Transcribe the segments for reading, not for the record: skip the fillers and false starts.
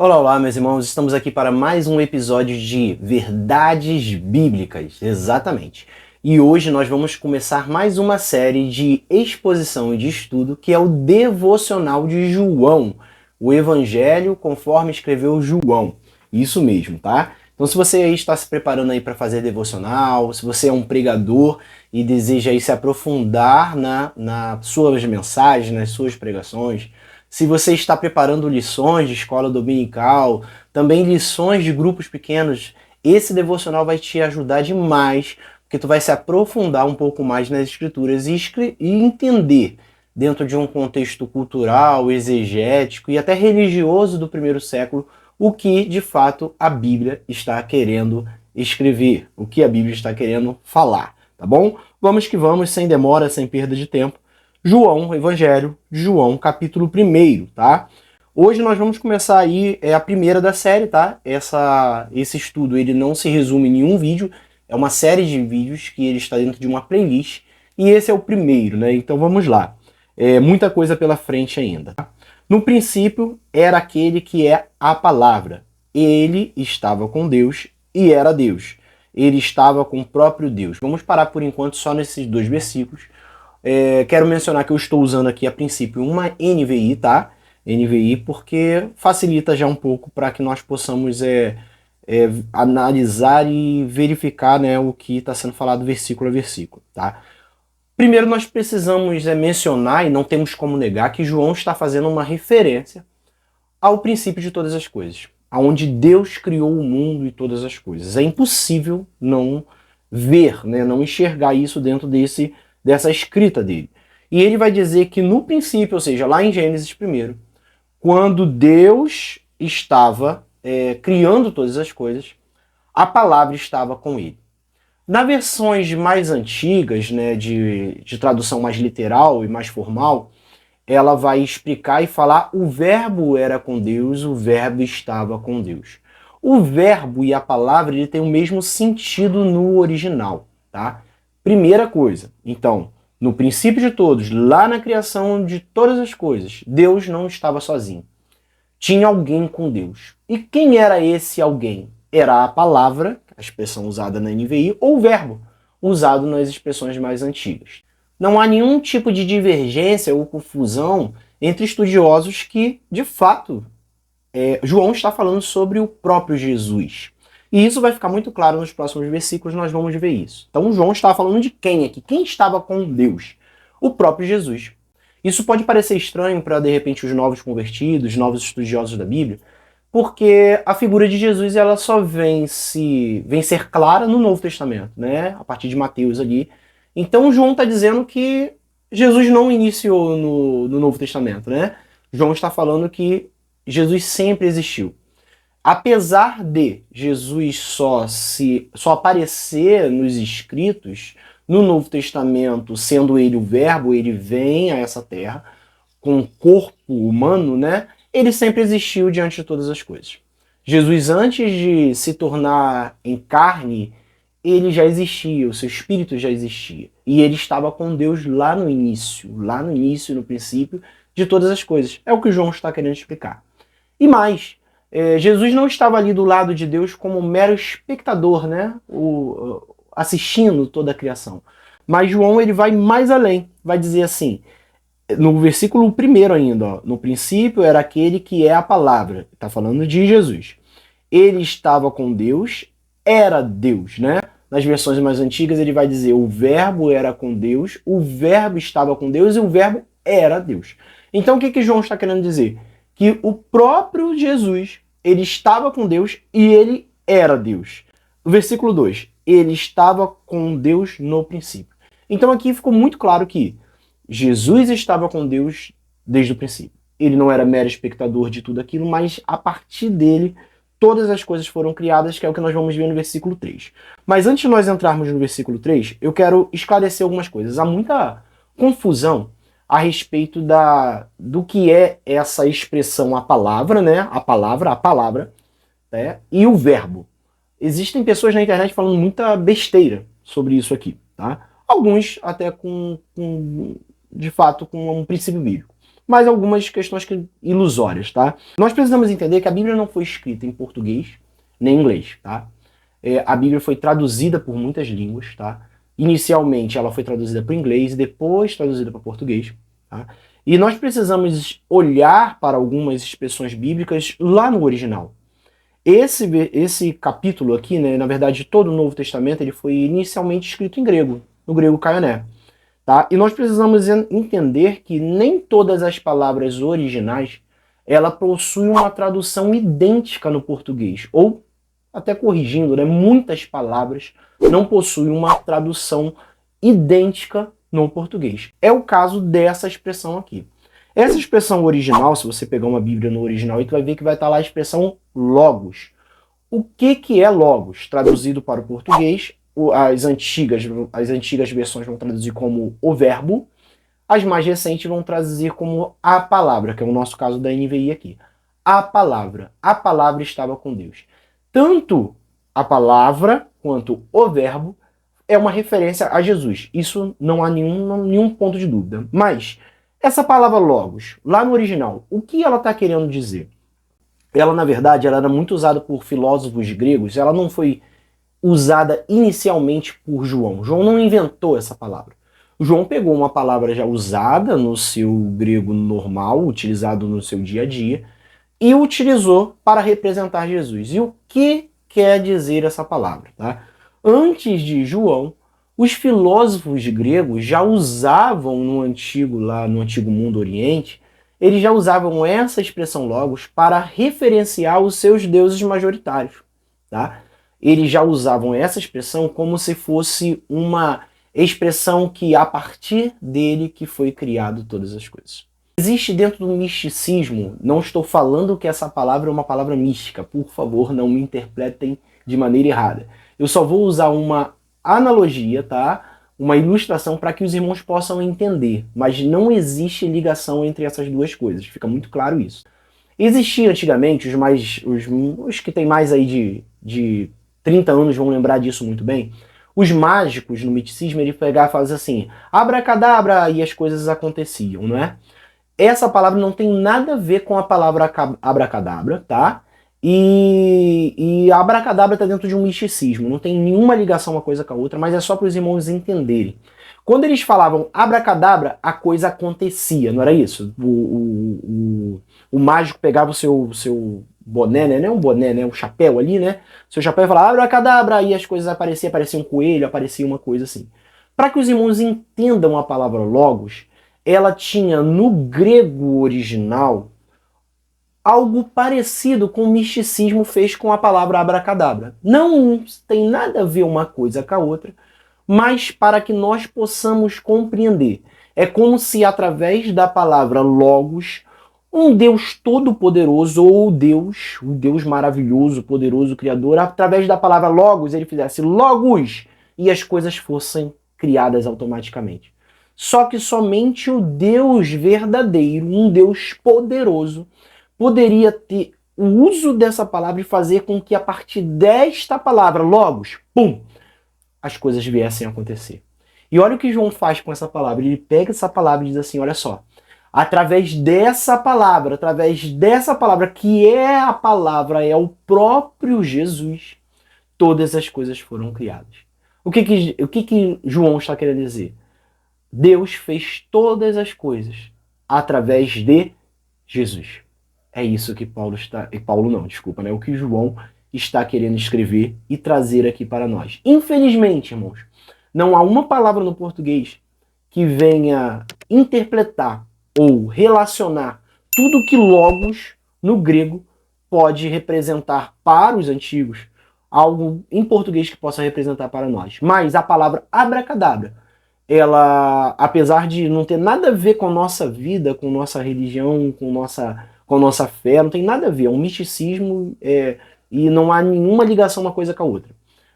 Olá, olá, meus irmãos, estamos aqui para mais um episódio de Verdades Bíblicas, exatamente. E hoje nós vamos começar mais uma série de exposição e de estudo que é o Devocional de João, o Evangelho conforme escreveu João, isso mesmo, tá? Então se você aí está se preparando aí para fazer devocional, se você é um pregador e deseja aí se aprofundar nas suas mensagens, nas suas pregações, se você está preparando lições de escola dominical, também lições de grupos pequenos, esse devocional vai te ajudar demais, porque tu vai se aprofundar um pouco mais nas escrituras e entender, dentro de um contexto cultural, exegético e até religioso do primeiro século, o que de fato a Bíblia está querendo escrever, o que a Bíblia está querendo falar, tá bom? Vamos que vamos, sem demora, sem perda de tempo. João, Evangelho de João, capítulo 1, tá? Hoje nós vamos começar aí, a primeira da série, tá? Esse estudo, ele não se resume em nenhum vídeo, é uma série de vídeos que ele está dentro de uma playlist, e esse é o primeiro, né? Então vamos lá. Muita coisa pela frente ainda. Tá? No princípio, era aquele que é a palavra. Ele estava com Deus e era Deus. Ele estava com o próprio Deus. Vamos parar por enquanto só nesses dois versículos. Quero mencionar que eu estou usando aqui a princípio uma NVI, tá? NVI porque facilita já um pouco para que nós possamos analisar e verificar, né, o que está sendo falado versículo a versículo, tá? Primeiro nós precisamos mencionar, e não temos como negar, que João está fazendo uma referência ao princípio de todas as coisas, aonde Deus criou o mundo e todas as coisas. É impossível não ver, né, não enxergar isso dentro dessa escrita dele. E ele vai dizer que no princípio, ou seja, lá em Gênesis 1, quando Deus estava criando todas as coisas, a palavra estava com ele. Nas versões mais antigas, né, de tradução mais literal e mais formal, ela vai explicar e falar: o verbo era com Deus, o verbo estava com Deus. O verbo e a palavra, ele tem o mesmo sentido no original, tá? Primeira coisa, então, no princípio de todos, lá na criação de todas as coisas, Deus não estava sozinho. Tinha alguém com Deus. E quem era esse alguém? Era a palavra, a expressão usada na NVI, ou o verbo, usado nas expressões mais antigas. Não há nenhum tipo de divergência ou confusão entre estudiosos que, de fato, João está falando sobre o próprio Jesus. E isso vai ficar muito claro nos próximos versículos, nós vamos ver isso. Então João está falando de quem aqui? Quem estava com Deus? O próprio Jesus. Isso pode parecer estranho para, de repente, os novos convertidos, novos estudiosos da Bíblia, porque a figura de Jesus ela só vem ser clara no Novo Testamento, né? A partir de Mateus ali. Então João está dizendo que Jesus não iniciou no Novo Testamento, né? João está falando que Jesus sempre existiu. Apesar de Jesus só aparecer nos escritos, no Novo Testamento, sendo ele o verbo, ele vem a essa terra com um corpo humano, né? Ele sempre existiu diante de todas as coisas. Jesus, antes de se tornar em carne, ele já existia, o seu espírito já existia. E ele estava com Deus lá no início, no princípio de todas as coisas. É o que João está querendo explicar. E mais, Jesus não estava ali do lado de Deus como um mero espectador, né? Assistindo toda a criação. Mas João ele vai mais além, vai dizer assim, no versículo 1 ainda, ó, no princípio era aquele que é a palavra, está falando de Jesus. Ele estava com Deus, era Deus, né? Nas versões mais antigas ele vai dizer o verbo era com Deus, o verbo estava com Deus e o verbo era Deus. Então o que João está querendo dizer? Que o próprio Jesus, ele estava com Deus e ele era Deus. No versículo 2, ele estava com Deus no princípio. Então aqui ficou muito claro que Jesus estava com Deus desde o princípio. Ele não era mero espectador de tudo aquilo, mas a partir dele todas as coisas foram criadas, que é o que nós vamos ver no versículo 3. Mas antes de nós entrarmos no versículo 3, eu quero esclarecer algumas coisas. Há muita confusão a respeito do que é essa expressão a palavra, né? A palavra, né? E o verbo. Existem pessoas na internet falando muita besteira sobre isso aqui, tá? Alguns até de fato com um princípio bíblico. mas algumas questões ilusórias, tá? Nós precisamos entender que a Bíblia não foi escrita em português nem em inglês, tá? A Bíblia foi traduzida por muitas línguas, tá? Inicialmente ela foi traduzida para o inglês e depois traduzida para português, tá? E nós precisamos olhar para algumas expressões bíblicas lá no original. Esse capítulo aqui, né, na verdade todo o Novo Testamento, ele foi inicialmente escrito em grego, no grego Kaioné, tá? E nós precisamos entender que nem todas as palavras originais ela possui uma tradução idêntica no português, ou até corrigindo, né, muitas palavras não possuem uma tradução idêntica no português. É o caso dessa expressão aqui. Essa expressão original, se você pegar uma Bíblia no original, tu vai ver que vai estar lá a expressão logos. O que é logos? Traduzido para o português, as antigas versões vão traduzir como o verbo, as mais recentes vão traduzir como a palavra, que é o nosso caso da NVI aqui. A palavra estava com Deus. Tanto a palavra quanto o verbo é uma referência a Jesus. Isso não há nenhum ponto de dúvida. Mas essa palavra logos, lá no original, o que ela está querendo dizer? Ela, na verdade, ela era muito usada por filósofos gregos. Ela não foi usada inicialmente por João. João não inventou essa palavra. João pegou uma palavra já usada no seu grego normal, utilizado no seu dia a dia, e utilizou para representar Jesus. E o que quer dizer essa palavra? Tá? Antes de João, os filósofos gregos já usavam no antigo mundo oriente, eles já usavam essa expressão logos para referenciar os seus deuses majoritários. Tá? Eles já usavam essa expressão como se fosse uma expressão que a partir dele que foi criado todas as coisas. Existe dentro do misticismo, não estou falando que essa palavra é uma palavra mística, por favor, não me interpretem de maneira errada. Eu só vou usar uma analogia, tá? Uma ilustração para que os irmãos possam entender, mas não existe ligação entre essas duas coisas, fica muito claro isso. Existia antigamente, os que têm mais aí de 30 anos vão lembrar disso muito bem, os mágicos no misticismo, ele pegavam e falavam assim, abracadabra, e as coisas aconteciam, não é? Essa palavra não tem nada a ver com a palavra abracadabra, tá? E a abracadabra está dentro de um misticismo, não tem nenhuma ligação uma coisa com a outra, mas é só para os irmãos entenderem. Quando eles falavam abracadabra, a coisa acontecia, não era isso? O mágico pegava o seu boné, né? Não é um boné, né? Um chapéu ali, né? Seu chapéu e falava abracadabra, e as coisas apareciam, aparecia um coelho, aparecia uma coisa assim. Para que os irmãos entendam a palavra logos, ela tinha no grego original algo parecido com o misticismo fez com a palavra abracadabra. Não tem nada a ver uma coisa com a outra, mas para que nós possamos compreender. É como se através da palavra logos, um Deus todo-poderoso, ou o Deus maravilhoso, poderoso, criador, através da palavra logos, ele fizesse logos e as coisas fossem criadas automaticamente. Só que somente o Deus verdadeiro, um Deus poderoso, poderia ter o uso dessa palavra e fazer com que a partir desta palavra, logos, pum, as coisas viessem a acontecer. E olha o que João faz com essa palavra. Ele pega essa palavra e diz assim, olha só, através dessa palavra que é a palavra, é o próprio Jesus, todas as coisas foram criadas. O que João está querendo dizer? Deus fez todas as coisas através de Jesus. É isso que o que João está querendo escrever e trazer aqui para nós. Infelizmente, irmãos, não há uma palavra no português que venha interpretar ou relacionar tudo que logos no grego pode representar para os antigos, algo em português que possa representar para nós. Mas a palavra abracadabra, ela, apesar de não ter nada a ver com a nossa vida, com nossa religião, com nossa fé, não tem nada a ver, é um misticismo e não há nenhuma ligação uma coisa com a outra.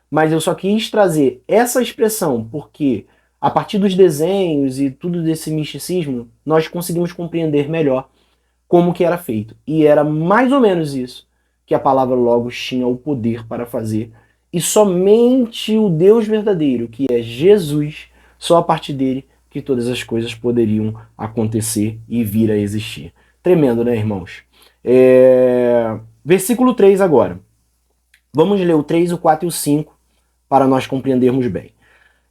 Mas eu só quis trazer essa expressão porque a partir dos desenhos e tudo desse misticismo, nós conseguimos compreender melhor como que era feito. E era mais ou menos isso que a palavra logos tinha o poder para fazer. E somente o Deus verdadeiro, que é Jesus, só a partir dele que todas as coisas poderiam acontecer e vir a existir. Tremendo, né, irmãos? Versículo 3 agora. Vamos ler o 3, o 4 e o 5 para nós compreendermos bem.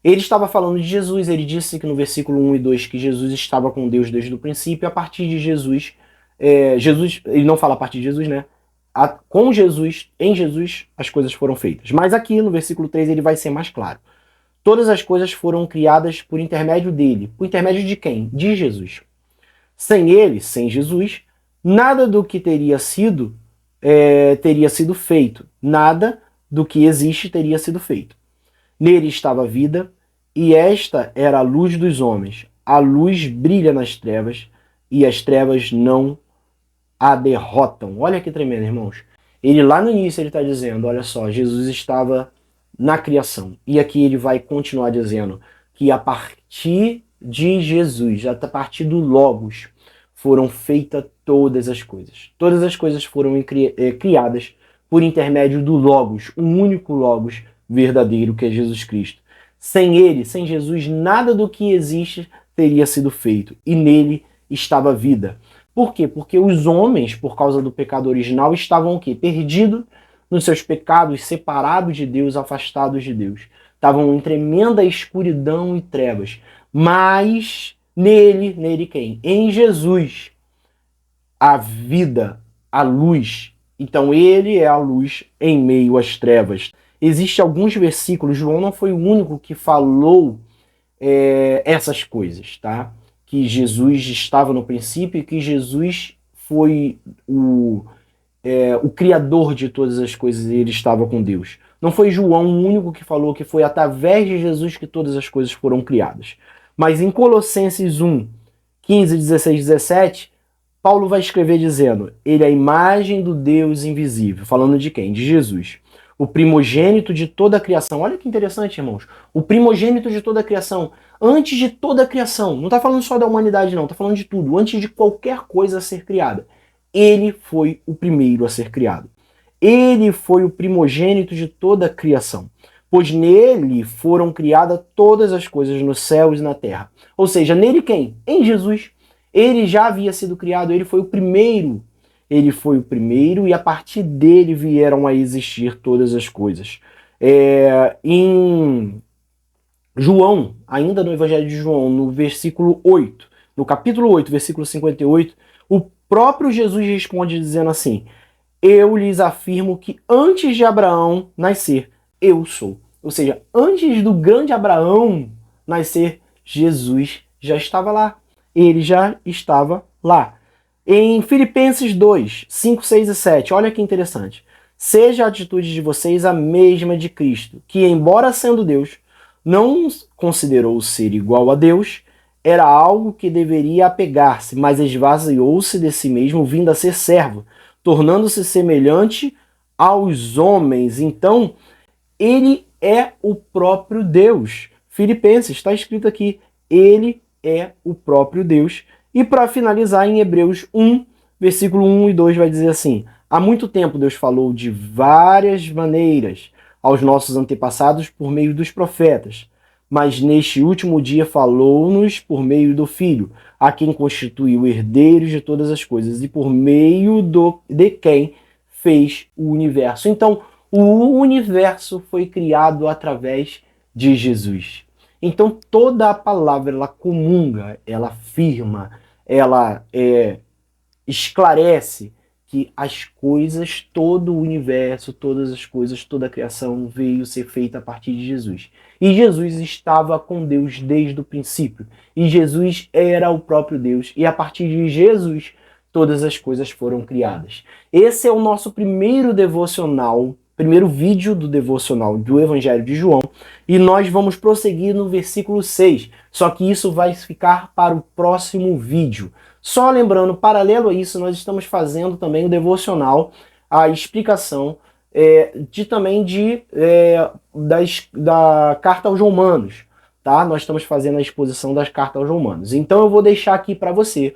Ele estava falando de Jesus, ele disse que no versículo 1 e 2 que Jesus estava com Deus desde o princípio, a partir de Jesus, ele não fala a partir de Jesus, né? Com Jesus, em Jesus, as coisas foram feitas. Mas aqui no versículo 3 ele vai ser mais claro. Todas as coisas foram criadas por intermédio dele. Por intermédio de quem? De Jesus. Sem ele, sem Jesus, nada do que teria sido feito. Nada do que existe teria sido feito. Nele estava a vida, e esta era a luz dos homens. A luz brilha nas trevas, e as trevas não a derrotam. Olha que tremendo, irmãos. Ele lá no início ele está dizendo, olha só, Jesus estava na criação. E aqui ele vai continuar dizendo que a partir de Jesus, a partir do Logos, foram feitas todas as coisas. Todas as coisas foram criadas por intermédio do Logos, um único Logos verdadeiro que é Jesus Cristo. Sem ele, sem Jesus, nada do que existe teria sido feito. E nele estava a vida. Por quê? Porque os homens, por causa do pecado original, estavam o quê? Perdidos nos seus pecados, separados de Deus, afastados de Deus. Estavam em tremenda escuridão e trevas. Mas nele quem? Em Jesus, a vida, a luz. Então ele é a luz em meio às trevas. Existem alguns versículos, João não foi o único que falou essas coisas, tá? Que Jesus estava no princípio e que Jesus foi o criador de todas as coisas e ele estava com Deus. Não foi João o único que falou que foi através de Jesus que todas as coisas foram criadas. Mas em Colossenses 1, 15, 16, 17, Paulo vai escrever dizendo, ele é a imagem do Deus invisível. Falando de quem? De Jesus. O primogênito de toda a criação. Olha que interessante, irmãos. O primogênito de toda a criação. Antes de toda a criação. Não está falando só da humanidade, não. Está falando de tudo. Antes de qualquer coisa ser criada. Ele foi o primeiro a ser criado. Ele foi o primogênito de toda a criação. Pois nele foram criadas todas as coisas nos céus e na terra. Ou seja, nele quem? Em Jesus. Ele já havia sido criado. Ele foi o primeiro. Ele foi o primeiro e a partir dele vieram a existir todas as coisas. Em João, ainda no Evangelho de João, no versículo 8, no capítulo 8, versículo 58, o próprio Jesus responde dizendo assim, eu lhes afirmo que antes de Abraão nascer, eu sou. Ou seja, antes do grande Abraão nascer, Jesus já estava lá. Ele já estava lá. Em Filipenses 2, 5, 6 e 7, olha que interessante. Seja a atitude de vocês a mesma de Cristo, que embora sendo Deus, não considerou ser igual a Deus, era algo que deveria apegar-se, mas esvaziou-se de si mesmo, vindo a ser servo, tornando-se semelhante aos homens. Então, ele é o próprio Deus. Filipenses, está escrito aqui, ele é o próprio Deus. E para finalizar, em Hebreus 1, versículo 1 e 2 vai dizer assim, há muito tempo Deus falou de várias maneiras aos nossos antepassados por meio dos profetas, mas neste último dia falou-nos por meio do Filho, a quem constituiu herdeiros de todas as coisas e por meio de quem fez o universo. Então, o universo foi criado através de Jesus. Então, toda a palavra, ela comunga, ela afirma, ela esclarece que as coisas, todo o universo, todas as coisas, toda a criação veio ser feita a partir de Jesus. E Jesus estava com Deus desde o princípio. E Jesus era o próprio Deus. E a partir de Jesus, todas as coisas foram criadas. Esse é o nosso primeiro devocional, primeiro vídeo do devocional do Evangelho de João. E nós vamos prosseguir no versículo 6. Só que isso vai ficar para o próximo vídeo. Só lembrando, paralelo a isso, nós estamos fazendo também o devocional, a explicação da carta aos Romanos, tá? Nós estamos fazendo a exposição das cartas aos Romanos. Então eu vou deixar aqui para você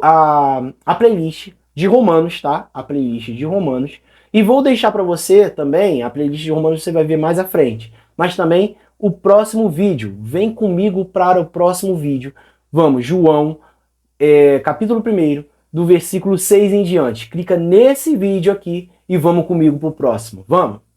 a playlist de Romanos, tá? A playlist de Romanos. E vou deixar para você também, a playlist de Romanos você vai ver mais à frente, mas também o próximo vídeo. Vem comigo para o próximo vídeo. Vamos, João, capítulo 1, do versículo 6 em diante. Clica nesse vídeo aqui e vamos comigo para o próximo. Vamos!